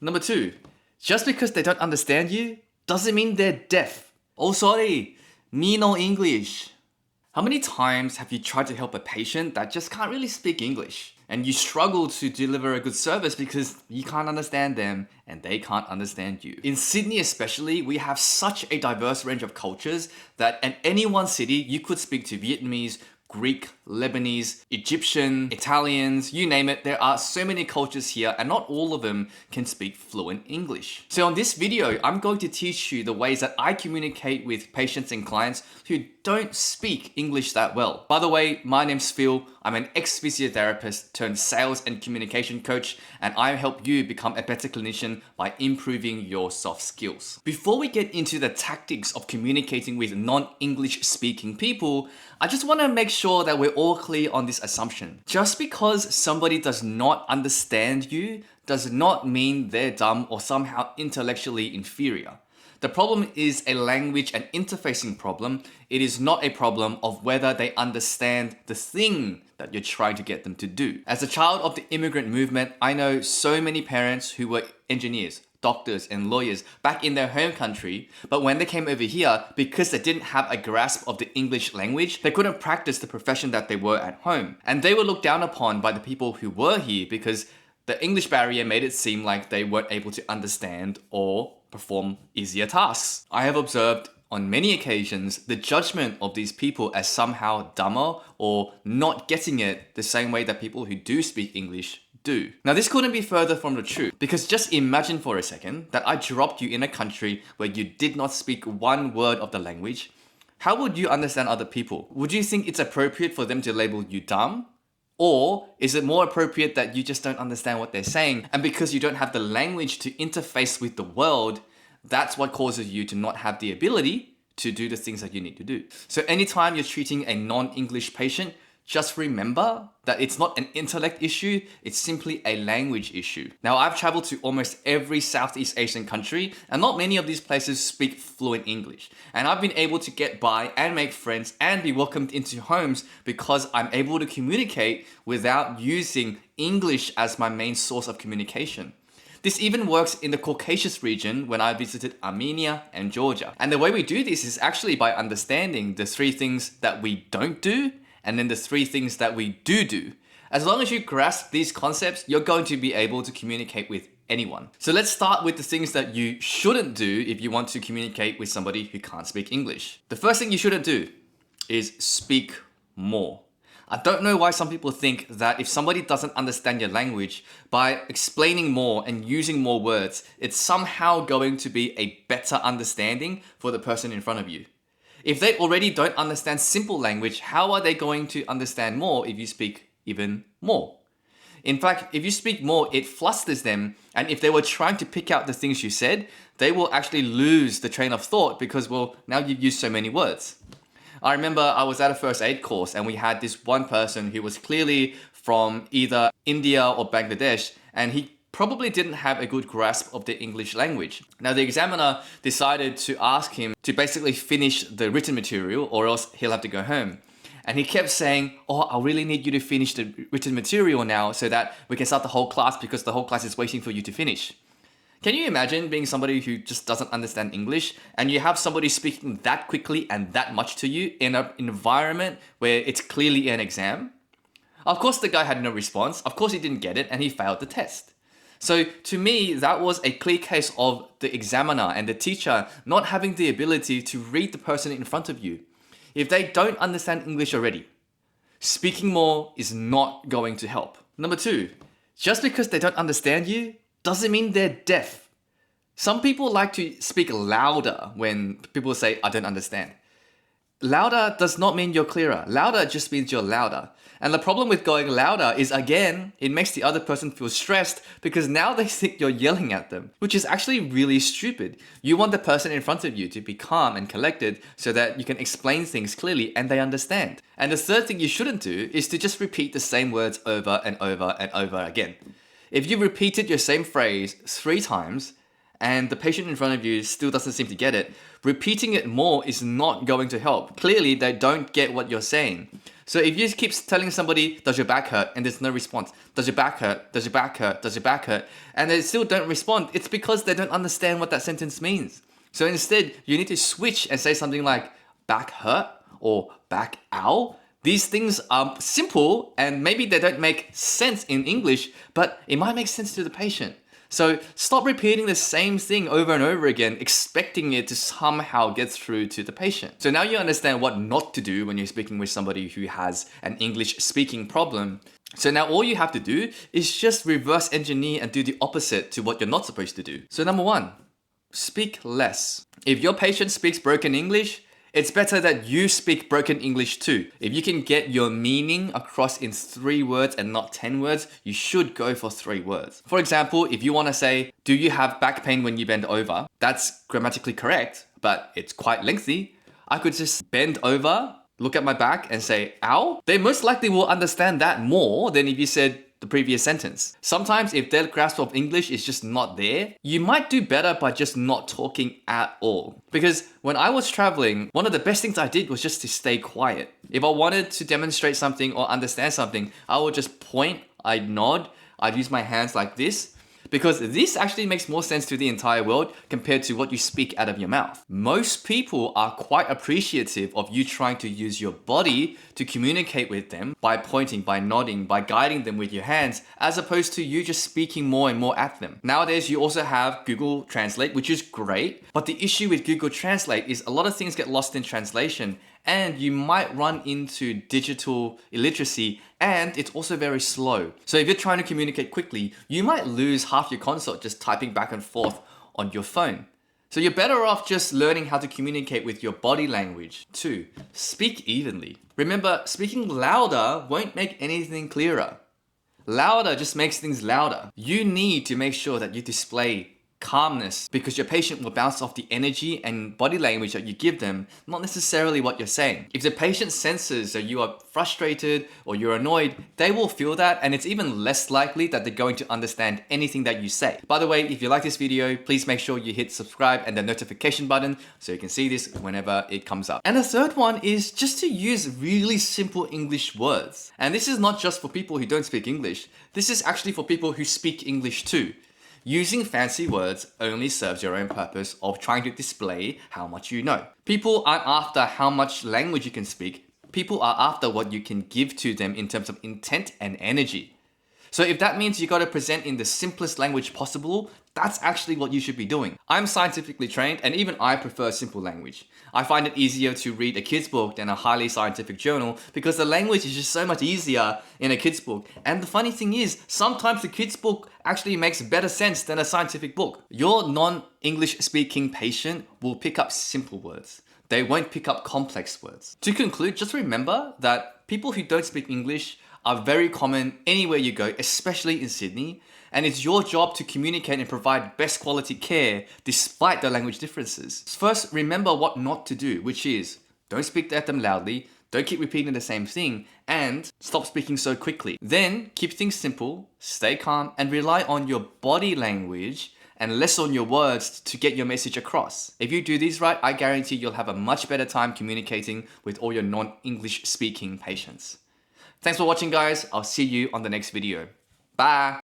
Number two, just because they don't understand you doesn't mean they're deaf. Oh, sorry, me no English. How many times have you tried to help a patient that just can't really speak English? And you struggle to deliver a good service because you can't understand them and they can't understand you. In Sydney especially, we have such a diverse range of cultures that in any one city, you could speak to Vietnamese, Greek, Lebanese, Egyptian, Italians, you name it. There are so many cultures here and not all of them can speak fluent English. So on this video, I'm going to teach you the ways that I communicate with patients and clients who don't speak English that well. By the way, my name's Phil. I'm an ex-physiotherapist turned sales and communication coach, and I help you become a better clinician by improving your soft skills. Before we get into the tactics of communicating with non-English speaking people, I just want to make sure that we're all clear on this assumption. Just because somebody does not understand you does not mean they're dumb or somehow intellectually inferior. The problem is a language and interfacing problem. It is not a problem of whether they understand the thing that you're trying to get them to do. As a child of the immigrant movement, I know so many parents who were engineers, doctors, and lawyers back in their home country, but when they came over here, because they didn't have a grasp of the English language, they couldn't practice the profession that they were at home. And they were looked down upon by the people who were here because the English barrier made it seem like they weren't able to understand or perform easier tasks. I have observed on many occasions the judgment of these people as somehow dumber or not getting it the same way that people who do speak English do. Now this couldn't be further from the truth, because just imagine for a second that I dropped you in a country where you did not speak one word of the language. How would you understand other people? Would you think it's appropriate for them to label you dumb? Or is it more appropriate that you just don't understand what they're saying, and because you don't have the language to interface with the world, that's what causes you to not have the ability to do the things that you need to do. So anytime you're treating a non-English patient, just remember that it's not an intellect issue, it's simply a language issue. Now, I've traveled to almost every Southeast Asian country, and not many of these places speak fluent English. And I've been able to get by and make friends and be welcomed into homes because I'm able to communicate without using English as my main source of communication. This even works in the Caucasus region when I visited Armenia and Georgia. And the way we do this is actually by understanding the three things that we don't do and then the three things that we do. As long as you grasp these concepts, you're going to be able to communicate with anyone. So let's start with the things that you shouldn't do if you want to communicate with somebody who can't speak English. The first thing you shouldn't do is speak more. I don't know why some people think that if somebody doesn't understand your language, by explaining more and using more words, it's somehow going to be a better understanding for the person in front of you. If they already don't understand simple language, how are they going to understand more if you speak even more? In fact, if you speak more, it flusters them, and if they were trying to pick out the things you said, they will actually lose the train of thought because, well, now you've used so many words. I remember I was at a first aid course and we had this one person who was clearly from either India or Bangladesh, and he probably didn't have a good grasp of the English language. Now the examiner decided to ask him to basically finish the written material or else he'll have to go home. And he kept saying, "Oh, I really need you to finish the written material now so that we can start the whole class because the whole class is waiting for you to finish." Can you imagine being somebody who just doesn't understand English and you have somebody speaking that quickly and that much to you in an environment where it's clearly an exam? Of course the guy had no response, of course he didn't get it, and he failed the test. So to me, that was a clear case of the examiner and the teacher not having the ability to read the person in front of you. If they don't understand English already, speaking more is not going to help. Number two, just because they don't understand you doesn't mean they're deaf. Some people like to speak louder when people say, "I don't understand." Louder does not mean you're clearer. Louder just means you're louder. And the problem with going louder is, again, it makes the other person feel stressed because now they think you're yelling at them, which is actually really stupid. You want the person in front of you to be calm and collected so that you can explain things clearly and they understand. And the third thing you shouldn't do is to just repeat the same words over and over and over again. If you repeated your same phrase 3 times and the patient in front of you still doesn't seem to get it, repeating it more is not going to help. Clearly, they don't get what you're saying. So if you just keep telling somebody, does your back hurt? And there's no response. Does your back hurt? Does your back hurt? Does your back hurt? And they still don't respond. It's because they don't understand what that sentence means. So instead, you need to switch and say something like back hurt or back ow. These things are simple and maybe they don't make sense in English, but it might make sense to the patient. So stop repeating the same thing over and over again, expecting it to somehow get through to the patient. So now you understand what not to do when you're speaking with somebody who has an English speaking problem. So now all you have to do is just reverse engineer and do the opposite to what you're not supposed to do. So number one, speak less. If your patient speaks broken English, it's better that you speak broken English too. If you can get your meaning across in 3 words and not 10 words, you should go for 3 words. For example, if you want to say, do you have back pain when you bend over? That's grammatically correct, but it's quite lengthy. I could just bend over, look at my back and say, ow. They most likely will understand that more than if you said the previous sentence. Sometimes if their grasp of English is just not there, you might do better by just not talking at all. Because when I was traveling, one of the best things I did was just to stay quiet. If I wanted to demonstrate something or understand something, I would just point, I'd nod, I'd use my hands like this. Because this actually makes more sense to the entire world compared to what you speak out of your mouth. Most people are quite appreciative of you trying to use your body to communicate with them by pointing, by nodding, by guiding them with your hands, as opposed to you just speaking more and more at them. Nowadays, you also have Google Translate, which is great. But the issue with Google Translate is a lot of things get lost in translation, and you might run into digital illiteracy, and it's also very slow. So if you're trying to communicate quickly, you might lose half your consult just typing back and forth on your phone. So you're better off just learning how to communicate with your body language. 2, speak evenly. Remember, speaking louder won't make anything clearer. Louder just makes things louder. You need to make sure that you display calmness, because your patient will bounce off the energy and body language that you give them, not necessarily what you're saying. If the patient senses that you are frustrated or you're annoyed, they will feel that, and it's even less likely that they're going to understand anything that you say. By the way, if you like this video, please make sure you hit subscribe and the notification button so you can see this whenever it comes up. And the third one is just to use really simple English words. And this is not just for people who don't speak English. This is actually for people who speak English too. Using fancy words only serves your own purpose of trying to display how much you know. People aren't after how much language you can speak. People are after what you can give to them in terms of intent and energy. So if that means you got to present in the simplest language possible, that's actually what you should be doing. I'm scientifically trained, and even I prefer simple language. I find it easier to read a kid's book than a highly scientific journal because the language is just so much easier in a kid's book. And the funny thing is, sometimes the kid's book actually makes better sense than a scientific book. Your non-English speaking patient will pick up simple words. They won't pick up complex words. To conclude, just remember that people who don't speak English are very common anywhere you go, especially in Sydney. And it's your job to communicate and provide best quality care despite the language differences. First, remember what not to do, which is don't speak at them loudly, don't keep repeating the same thing, and stop speaking so quickly. Then keep things simple, stay calm, and rely on your body language and less on your words to get your message across. If you do these right, I guarantee you'll have a much better time communicating with all your non-English speaking patients. Thanks for watching, guys. I'll see you on the next video. Bye.